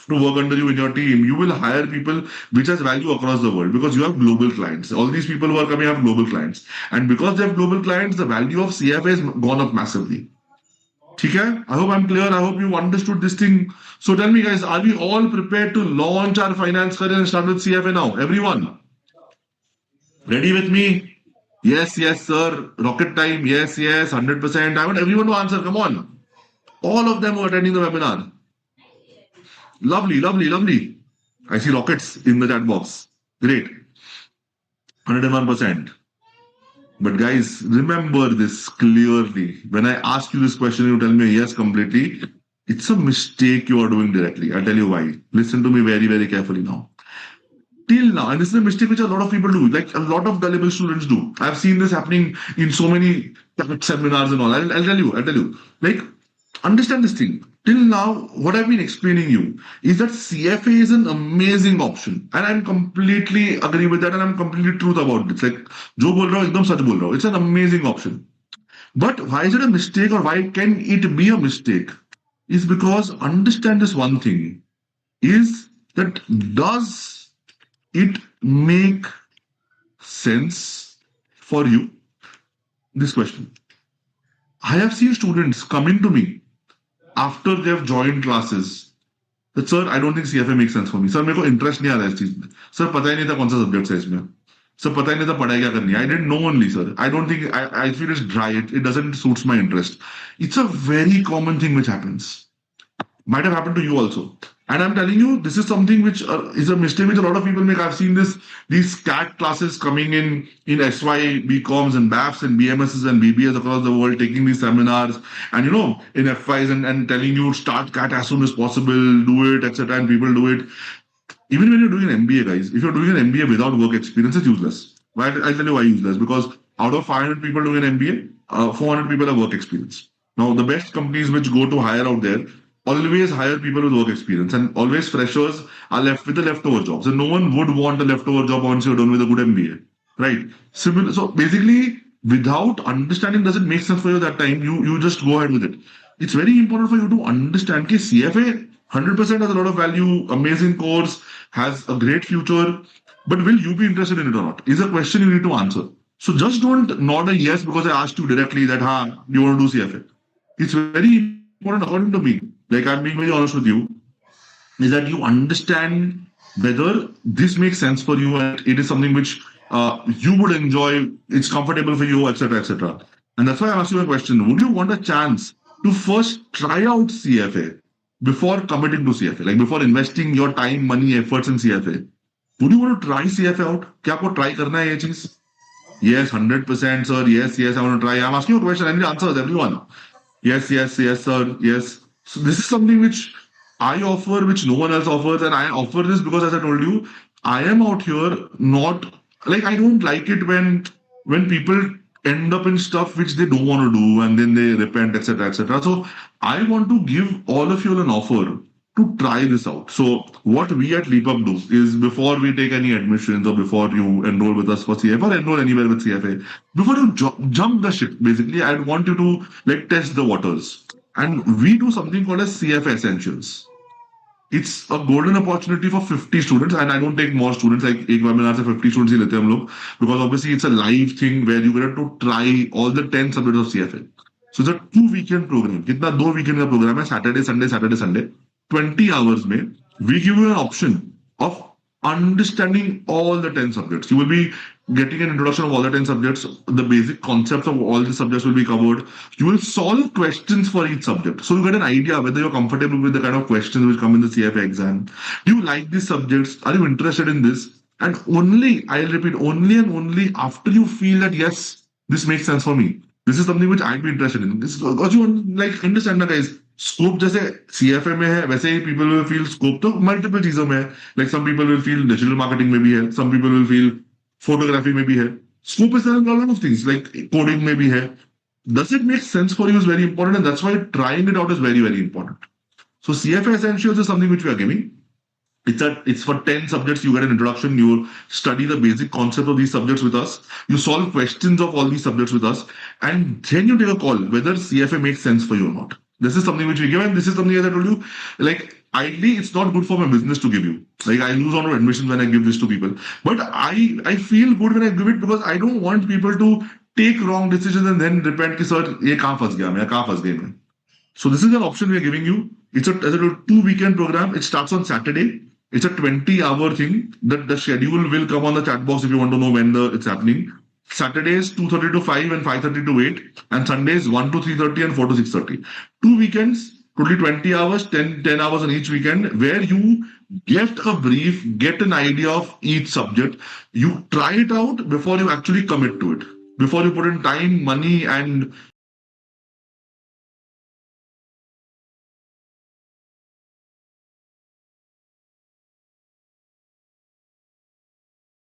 to work under you in your team. You will hire people which has value across the world because you have global clients. All these people who are coming have global clients, and because they have global clients, the value of CFA has gone up massively. Okay? I hope I'm clear. I hope you understood this thing. So tell me, guys, are we all prepared to launch our finance career and start with CFA now? Everyone, ready with me? Yes, sir. Rocket time. Yes, 100%. I want everyone to answer. Come on. All of them who are attending the webinar. Lovely. I see rockets in the chat box. Great. 101%. But guys, remember this clearly. When I ask you this question, you tell me yes completely. It's a mistake you are doing directly. I'll tell you why. Listen to me very carefully now. Till now, and this is a mistake which a lot of people do, like a lot of gullible students do. I've seen this happening in so many seminars and all. I'll tell you. Like, understand this thing. Till now, what I've been explaining you is that CFA is an amazing option, and I'm completely agree with that, and I'm completely truth about this. Like, जो बोल रहा हूँ एकदम सच बोल रहा हूँ. It's an amazing option. But why is it a mistake, or why can it be a mistake? Is because understand this one thing is that does it make sense for you? This question. I have seen students coming to me after they have joined classes that sir I don't think CFA makes sense for me. Sir मेरे को interest नहीं आ रहा है इस चीज में. Sir पता ही नहीं था कौन सा सब्जेक्ट है इसमें. सर पता ही नहीं था पढ़ाई क्या करनी है. I didn't know only sir. I don't think I feel it's dry. It doesn't suits my interest. It's a very common thing which happens. Might have happened to you also. And I'm telling you, this is something which is a mistake which a lot of people make. I've seen these CAT classes coming in SY, BComs and BAFs and BMSs and BBAs across the world, taking these seminars and in FIs and telling you start CAT as soon as possible, do it, etc. And people do it. Even when you're doing an MBA, guys, if you're doing an MBA without work experience, it's useless. Why? I'll tell you why useless. Because out of 500 people doing an MBA, 400 people have work experience. Now, the best companies which go to hire out there always hire people with work experience, and always freshers are left with the leftover jobs. And no one would want a leftover job once you're done with a good MBA, right? Similar. So basically, without understanding, does it make sense for you that time? You just go ahead with it. It's very important for you to understand that CFA 100% has a lot of value, amazing course, has a great future, but will you be interested in it or not? Is a question you need to answer. So just don't nod a yes because I asked you directly that you want to do CFA. It's very important according to me. Like I'm being very honest with you, is that you understand whether this makes sense for you and it is something which you would enjoy, it's comfortable for you, etc. And that's why I asked you a question. Would you want a chance to first try out CFA before committing to CFA? Like before investing your time, money, efforts in CFA? Would you want to try CFA out? क्या आपको try करना है ये चीज? Yes, 100% sir. Yes, I want to try. I'm asking you a question. I need answers, everyone. Yes, sir. Yes. So this is something which I offer, which no one else offers, and I offer this because, as I told you, I am out here not like I don't like it when people end up in stuff which they don't want to do and then they repent, etc. So I want to give all of you an offer to try this out. So what we at LeapUp do is before we take any admissions or before you enroll with us for CFA or enroll anywhere with CFA, before you jump the ship, basically, I want you to like test the waters. And we do something called as CFA Essentials. It's a golden opportunity for 50 students, and I don't take more students. Like एक webinar से 50 students ही लेते हैं हम लोग, because obviously it's a live thing where you get to try all the 10 subjects of CFA. So it's a 2-weekend program. कितना 2 weekend का program है, Saturday, Sunday. 20 hours में we give you an option of understanding all the 10 subjects. You will be getting an introduction of all the 10 subjects. The basic concepts of all the subjects will be covered. You will solve questions for each subject. So you get an idea whether you're comfortable with the kind of questions which come in the CFA exam. Do you like these subjects? Are you interested in this? And only, I'll repeat, only and only after you feel that, yes, this makes sense for me. This is something which I'd be interested in. This because you like understand that, guys. Scope जैसे CFA में है वैसे ही people will feel scope तो multiple चीजों में है. Like some people will feel digital marketing में भी है, some people will feel photography में भी है. Scope is there in a lot of things like coding maybe here. Does it make sense for you is very important, and that's why trying it out is very, very important. So CFA Essentials is something which we are giving. It's for 10 subjects. You get an introduction, you study the basic concept of these subjects with us, you solve questions of all these subjects with us, and then you take a call whether CFA makes sense for you or not. This is something which we give, and this is something, as I told you, like ideally it's not good for my business to give you. Like I lose on admissions when I give this to people. But I feel good when I give it because I don't want people to take wrong decisions and then repent कि sir ये कहाँ फंस गया मैं कहाँ फंस गई मैं. So this is an option we are giving you. It's a, as a 2 weekend program. It starts on Saturday. It's a 20-hour thing. That the schedule will come on the chat box if you want to know when it's happening. Saturdays 2:30 to 5 and 5:30 to 8, and Sundays 1 to 3:30 and 4 to 6:30. 2 weekends, totally 20 hours, 10 hours on each weekend, where you get a brief, get an idea of each subject. You try it out before you actually commit to it. Before you put in time, money, and